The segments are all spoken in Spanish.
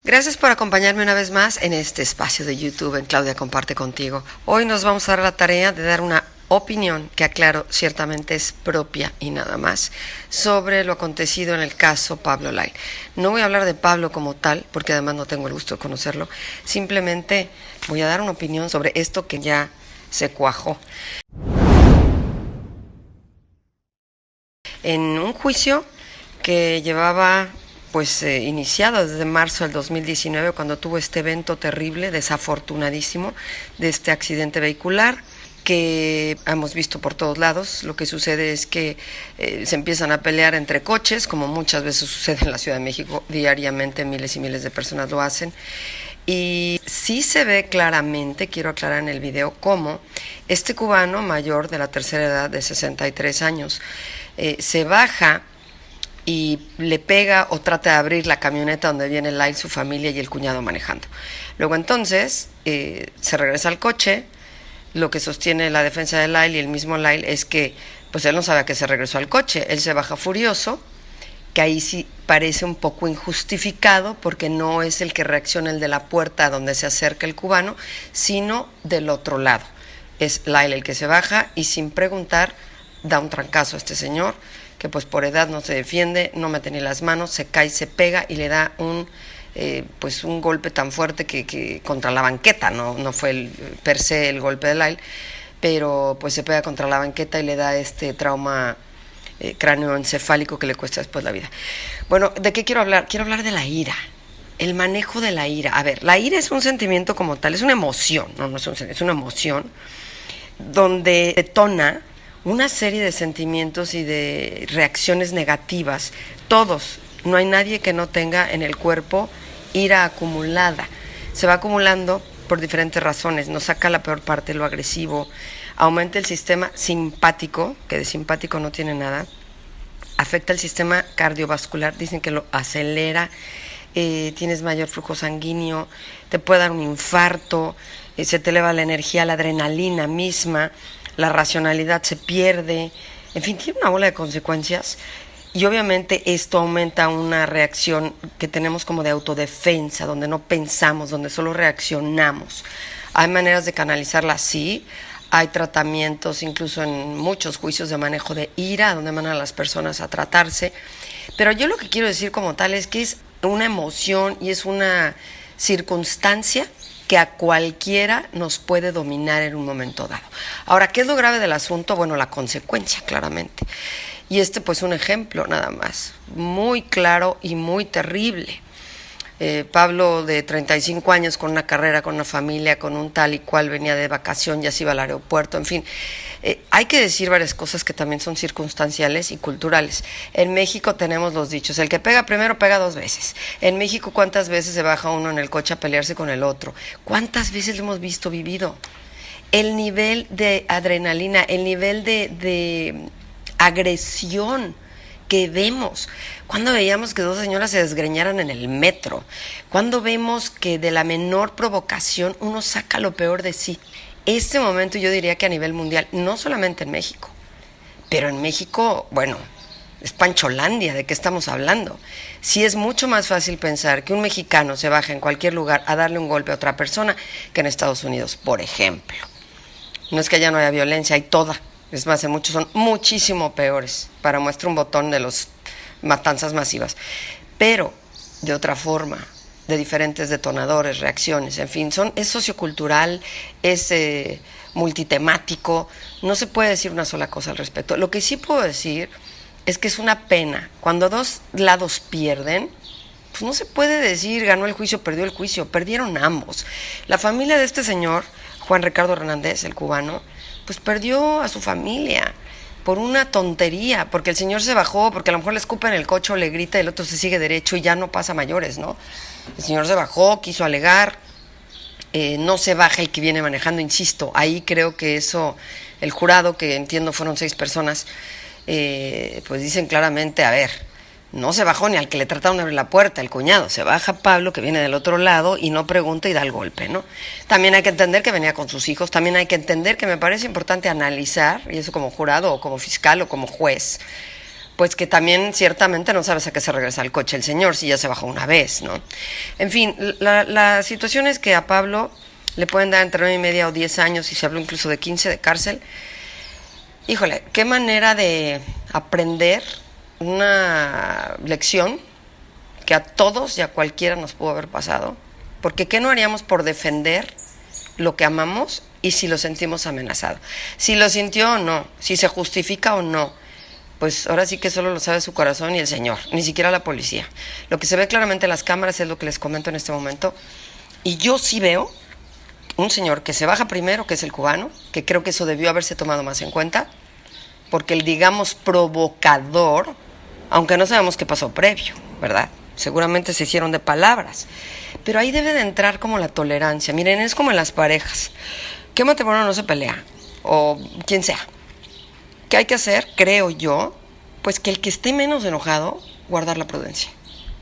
Gracias por acompañarme una vez más en este espacio de YouTube en Claudia Comparte Contigo. Hoy nos vamos a dar la tarea de dar una opinión que, aclaro, ciertamente es propia y nada más, sobre lo acontecido en el caso Pablo Lyle. No voy a hablar de Pablo como tal, porque además no tengo el gusto de conocerlo, simplemente voy a dar una opinión sobre esto que ya se cuajó. En un juicio que llevaba iniciado desde marzo del 2019, cuando tuvo este evento terrible, desafortunadísimo, de este accidente vehicular que hemos visto por todos lados. Lo que sucede es que se empiezan a pelear entre coches, como muchas veces sucede en la Ciudad de México, diariamente miles y miles de personas lo hacen. Y sí se ve claramente, quiero aclarar en el video, cómo este cubano mayor de la tercera edad, de 63 años, se baja y le pega o trata de abrir la camioneta donde viene Lyle, su familia y el cuñado manejando. Luego entonces se regresa al coche. Lo que sostiene la defensa de Lyle y el mismo Lyle es que pues él no sabe a qué se regresó al coche. Él se baja furioso, que ahí sí parece un poco injustificado, porque no es el que reacciona el de la puerta donde se acerca el cubano, sino del otro lado. Es Lyle el que se baja y sin preguntar da un trancazo a este señor, que pues por edad no se defiende, no mete ni las manos, se cae, se pega y le da un golpe tan fuerte que contra la banqueta, no fue per se el golpe de Lyle, pero pues se pega contra la banqueta y le da este trauma cráneoencefálico que le cuesta después la vida. Bueno, ¿de qué quiero hablar? Quiero hablar de la ira, el manejo de la ira. A ver, la ira es un sentimiento como tal, es una emoción, es una emoción donde detona una serie de sentimientos y de reacciones negativas. Todos, no hay nadie que no tenga en el cuerpo ira acumulada. Se va acumulando por diferentes razones. Nos saca la peor parte, lo agresivo, aumenta el sistema simpático, que de simpático no tiene nada, afecta el sistema cardiovascular, dicen que lo acelera, tienes mayor flujo sanguíneo, te puede dar un infarto, se te eleva la energía, la adrenalina misma, la racionalidad se pierde, en fin, tiene una bola de consecuencias. Y obviamente esto aumenta una reacción que tenemos como de autodefensa, donde no pensamos, donde solo reaccionamos. Hay maneras de canalizarla, sí. Hay tratamientos, incluso en muchos juicios de manejo de ira, donde mandan a las personas a tratarse. Pero yo lo que quiero decir como tal es que es una emoción y es una circunstancia que a cualquiera nos puede dominar en un momento dado. Ahora, ¿qué es lo grave del asunto? Bueno, la consecuencia, claramente. Y pues un ejemplo nada más, muy claro y muy terrible. Pablo, de 35 años, con una carrera, con una familia, con un tal y cual, venía de vacación, ya se iba al aeropuerto, en fin. Hay que decir varias cosas que también son circunstanciales y culturales. En México tenemos los dichos: el que pega primero pega dos veces. En México, ¿cuántas veces se baja uno en el coche a pelearse con el otro? ¿Cuántas veces lo hemos visto vivido? El nivel de adrenalina, el nivel de agresión que vemos. Cuando veíamos que dos señoras se desgreñaran en el metro, cuando vemos que de la menor provocación uno saca lo peor de sí. Este momento yo diría que a nivel mundial, no solamente en México, pero en México, bueno, es Pancholandia. ¿De qué estamos hablando? Sí, es mucho más fácil pensar que un mexicano se baja en cualquier lugar a darle un golpe a otra persona que en Estados Unidos, por ejemplo. No es que allá no haya violencia, hay toda. Es más, en muchos son muchísimo peores. Para muestra un botón de los matanzas masivas. Pero de otra forma, de diferentes detonadores, reacciones, en fin, es sociocultural, es multitemático. No se puede decir una sola cosa al respecto. Lo que sí puedo decir es que es una pena. Cuando dos lados pierden, pues no se puede decir ganó el juicio, perdió el juicio. Perdieron ambos. La familia de este señor, Juan Ricardo Hernández, el cubano, pues perdió a su familia por una tontería, porque el señor se bajó, porque a lo mejor le escupe en el coche o le grita y el otro se sigue derecho y ya no pasa a mayores, ¿no? El señor se bajó, quiso alegar, no se baja el que viene manejando, insisto, ahí creo que eso, el jurado, que entiendo fueron 6 personas, pues dicen claramente, a ver, no se bajó ni al que le trataron de abrir la puerta, el cuñado. Se baja Pablo, que viene del otro lado, y no pregunta y da el golpe, ¿no? También hay que entender que venía con sus hijos. También hay que entender que me parece importante analizar, y eso como jurado o como fiscal o como juez, pues que también ciertamente no sabes a qué se regresa el coche el señor si ya se bajó una vez, ¿no? En fin, la situación es que a Pablo le pueden dar entre 9 y media o 10 años, y se habló incluso de 15 de cárcel. Híjole, qué manera de aprender una lección que a todos y a cualquiera nos pudo haber pasado, porque ¿qué no haríamos por defender lo que amamos y si lo sentimos amenazado? Si lo sintió o no, si se justifica o no, pues ahora sí que solo lo sabe su corazón y el Señor, ni siquiera la policía. Lo que se ve claramente en las cámaras es lo que les comento en este momento, y yo sí veo un señor que se baja primero, que es el cubano, que creo que eso debió haberse tomado más en cuenta, porque el, digamos, provocador, aunque no sabemos qué pasó previo, ¿verdad? Seguramente se hicieron de palabras, pero ahí debe de entrar como la tolerancia. Miren, es como en las parejas. ¿Qué matrimonio no se pelea? O quien sea. ¿Qué hay que hacer? Creo yo, pues que el que esté menos enojado, guardar la prudencia.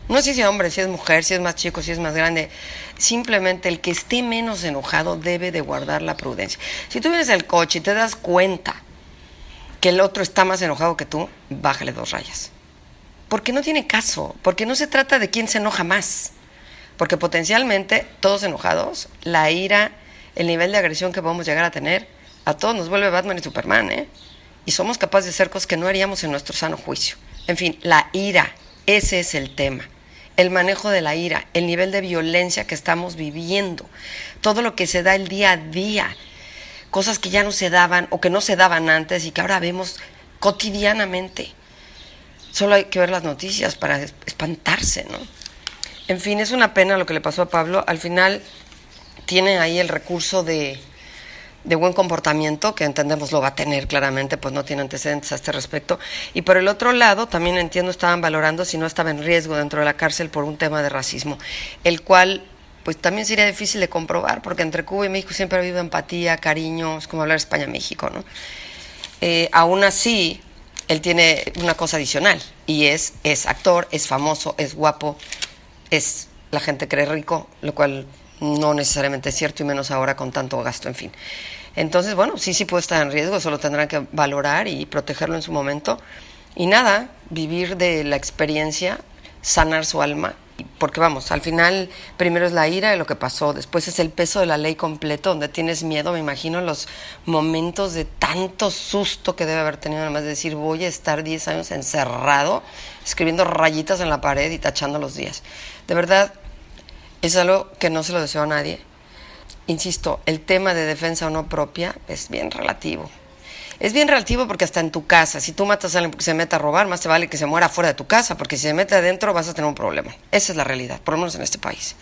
No sé si es hombre, si es mujer, si es más chico, si es más grande. Simplemente el que esté menos enojado debe de guardar la prudencia. Si tú vienes al coche y te das cuenta que el otro está más enojado que tú, bájale 2 rayas. Porque no tiene caso, porque no se trata de quién se enoja más. Porque potencialmente, todos enojados, la ira, el nivel de agresión que podemos llegar a tener, a todos nos vuelve Batman y Superman, ¿eh? Y somos capaces de hacer cosas que no haríamos en nuestro sano juicio. En fin, la ira, ese es el tema. El manejo de la ira, el nivel de violencia que estamos viviendo, todo lo que se da el día a día, cosas que ya no se daban o que no se daban antes y que ahora vemos cotidianamente. Solo hay que ver las noticias para espantarse, ¿no? En fin, es una pena lo que le pasó a Pablo. Al final tiene ahí el recurso de buen comportamiento, que entendemos lo va a tener claramente, pues no tiene antecedentes a este respecto. Y por el otro lado, también entiendo, estaban valorando si no estaba en riesgo dentro de la cárcel por un tema de racismo, el cual pues también sería difícil de comprobar, porque entre Cuba y México siempre ha habido empatía, cariño, es como hablar España-México, ¿no? Aún así, él tiene una cosa adicional, y es actor, es famoso, es guapo, la gente cree rico, lo cual no necesariamente es cierto, y menos ahora con tanto gasto, en fin. Entonces, bueno, sí puede estar en riesgo, solo tendrán que valorar y protegerlo en su momento. Y nada, vivir de la experiencia, sanar su alma, porque vamos, al final primero es la ira de lo que pasó, después es el peso de la ley completo, donde tienes miedo, me imagino los momentos de tanto susto que debe haber tenido, además de decir, voy a estar 10 años encerrado, escribiendo rayitas en la pared y tachando los días. De verdad, es algo que no se lo deseo a nadie. Insisto, el tema de defensa o no propia es bien relativo. Es bien relativo porque hasta en tu casa, si tú matas a alguien porque se mete a robar, más te vale que se muera fuera de tu casa, porque si se mete adentro vas a tener un problema. Esa es la realidad, por lo menos en este país.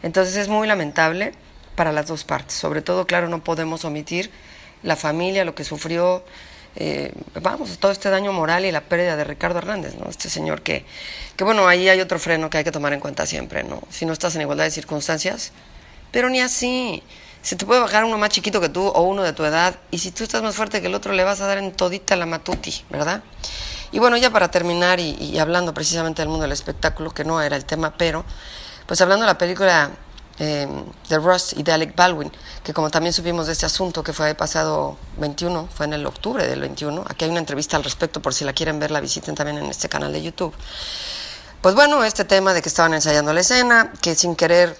Entonces es muy lamentable para las dos partes. Sobre todo, claro, no podemos omitir la familia, lo que sufrió, todo este daño moral y la pérdida de Ricardo Hernández, ¿no? Este señor que bueno, ahí hay otro freno que hay que tomar en cuenta siempre, ¿no? Si no estás en igualdad de circunstancias, pero ni así. Se te puede bajar uno más chiquito que tú o uno de tu edad, y si tú estás más fuerte que el otro, le vas a dar en todita la matuti, ¿verdad? Y bueno, ya para terminar, y hablando precisamente del mundo del espectáculo, que no era el tema, pero pues hablando de la película de Rust y de Alec Baldwin, que como también supimos de este asunto que fue el pasado 21, fue en el octubre del 21, aquí hay una entrevista al respecto, por si la quieren ver, la visiten también en este canal de YouTube. Pues bueno, este tema de que estaban ensayando la escena, que sin querer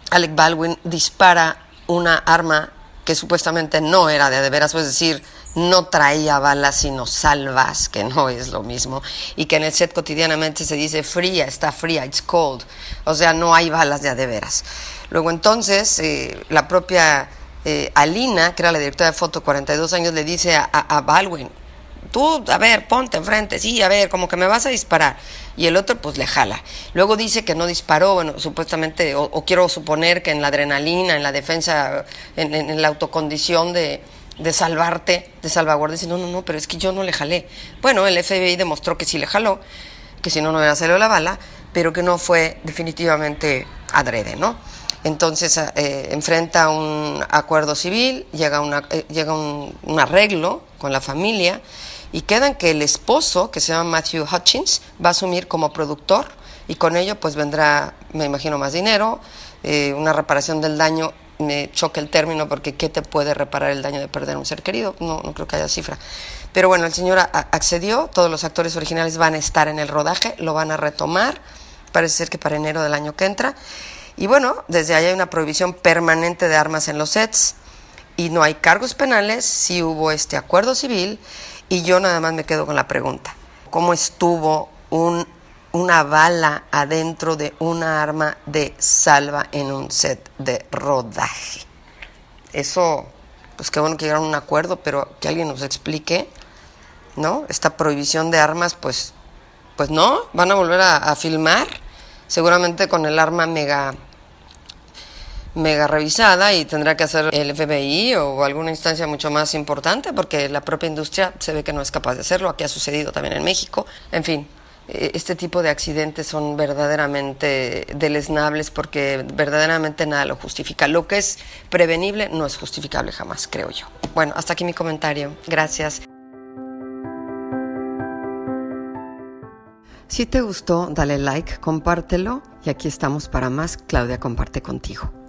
Alec Baldwin dispara una arma que supuestamente no era de veras, es decir, no traía balas sino salvas, que no es lo mismo, y que en el set cotidianamente se dice fría, está fría, it's cold, o sea, no hay balas de veras. Luego entonces la propia Alina, que era la directora de foto, 42 años, le dice a Baldwin, tú, a ver, ponte enfrente, sí, a ver, como que me vas a disparar. Y el otro, pues, le jala. Luego dice que no disparó, bueno, supuestamente, o quiero suponer que en la adrenalina, en la defensa, en la autocondición de salvarte, de salvaguardia, dice, no, pero es que yo no le jalé. Bueno, el FBI demostró que sí le jaló, que si no, no hubiera salido la bala, pero que no fue definitivamente adrede, ¿no? Entonces enfrenta un acuerdo civil, llega un arreglo con la familia, y queda en que el esposo, que se llama Matthew Hutchins, va a asumir como productor, y con ello pues vendrá, me imagino, más dinero, una reparación del daño me choca el término porque ¿qué te puede reparar el daño de perder a un ser querido? No creo que haya cifra. Pero bueno, el señor accedió, todos los actores originales van a estar en el rodaje, lo van a retomar, parece ser que para enero del año que entra. Y bueno, desde ahí hay una prohibición permanente de armas en los sets y no hay cargos penales, sí hubo este acuerdo civil y yo nada más me quedo con la pregunta, ¿cómo estuvo una bala adentro de una arma de salva en un set de rodaje? Eso, pues qué bueno que llegaron a un acuerdo, pero que alguien nos explique, ¿no? Esta prohibición de armas, pues no, van a volver a filmar, seguramente con el arma mega revisada y tendrá que hacer el FBI o alguna instancia mucho más importante porque la propia industria se ve que no es capaz de hacerlo. Aquí ha sucedido también en México. En fin, este tipo de accidentes son verdaderamente deleznables porque verdaderamente nada lo justifica. Lo que es prevenible no es justificable jamás, creo yo. Bueno, hasta aquí mi comentario. Gracias. Si te gustó, dale like, compártelo y aquí estamos para más. Claudia comparte contigo.